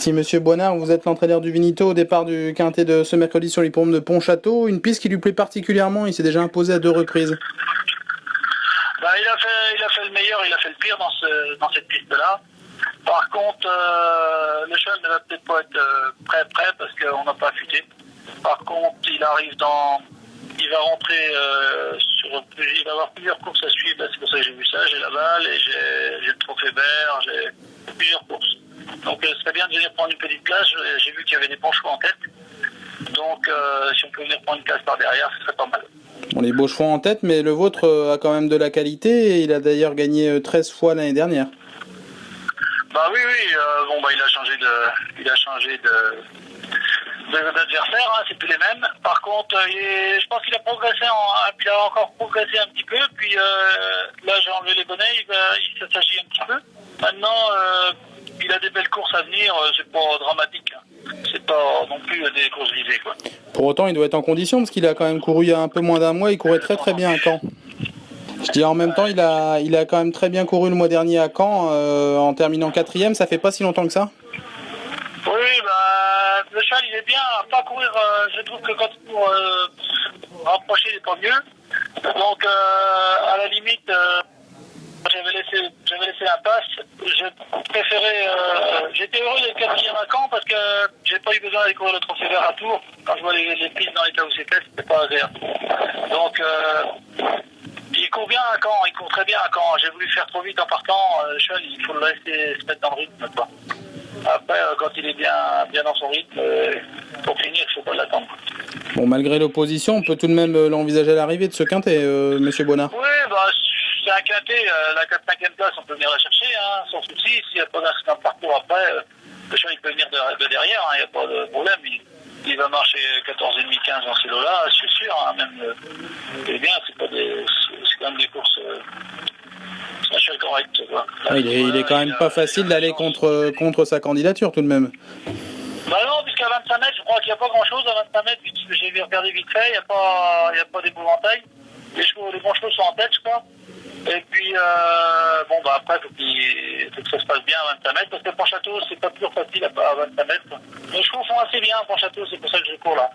Si Monsieur Boinard, vous êtes l'entraîneur du Vinito au départ du quintet de ce mercredi sur l'hippodrome de Pontchâteau, une piste qui lui plaît particulièrement, il s'est déjà imposé à 2 reprises. Bah, il a fait le meilleur, il a fait le pire dans cette piste-là. Par contre, le cheval ne va peut-être pas être prêt parce qu'on n'a pas affûté. Par contre, il va rentrer il va avoir plusieurs courses à suivre. Là, c'est pour ça que j'ai vu ça. J'ai la balle et j'ai le trophée vert, j'ai plusieurs courses. Donc, ce serait bien de venir prendre une petite place. J'ai vu qu'il y avait des bons choix en tête. Donc, si on peut venir prendre une place par derrière, ce serait pas mal. On les beaux choix en tête, mais le vôtre a quand même de la qualité et il a d'ailleurs gagné 13 fois l'année dernière. Bah oui, il a changé d'adversaire, hein, c'est plus les mêmes. Par contre, je pense qu'il a progressé, il a encore progressé un petit peu. Puis là, j'ai enlevé les bonnets, il s'agit un petit peu. Maintenant, il a des belles courses à venir, c'est pas dramatique. Hein. C'est pas non plus des courses visées, quoi. Pour autant, il doit être en condition parce qu'il a quand même couru il y a un peu moins d'un mois, il courait très très bien à Caen. Je dis en même temps, il a quand même très bien couru le mois dernier à Caen en terminant 4e, ça fait pas si longtemps que ça. Oui, le cheval il est bien à pas courir, je trouve que quand pour rapprocher il est pas mieux. Donc à la limite, j'avais laissé la passe. J'étais heureux d'être 4e à Caen parce que j'ai pas eu besoin d'aller courir le trophée vert à Tours. Quand je vois les pistes dans l'état où c'était pas agréable. Donc il court bien à Caen, il court très bien à Caen. J'ai voulu faire trop vite en partant. Le cheval, il faut le laisser se mettre dans le rythme, quoi. Après, quand il est bien dans son rythme, pour finir, il ne faut pas l'attendre. Bon, malgré l'opposition, on peut tout de même l'envisager à l'arrivée de ce quintet, Monsieur Boinard. Oui, c'est un quintet, la 4-5e place, on peut venir la chercher, hein, sans souci. S'il n'y a pas d'incident de parcours après, le cheval il peut venir de derrière, il n'y a pas de problème. Il va marcher 14,5-15 dans ces lots-là, c'est sûr. Hein, même, c'est bien, c'est quand même des courses. C'est un cheval correct, quoi. Ah, il est quand même pas facile d'aller contre sa candidature tout de même. Bah non, puisqu'à 25 mètres, je crois qu'il n'y a pas grand-chose à 25 mètres, puisque j'ai regardé vite fait, il n'y a pas d'épouvantail. Les bons chevaux sont en tête, je crois. Et puis, après, il faut que ça se passe bien à 25 mètres, parce que Pontchâteau, c'est pas toujours facile à 25 mètres. Les chevaux font assez bien à Pontchâteau, c'est pour ça que je cours là.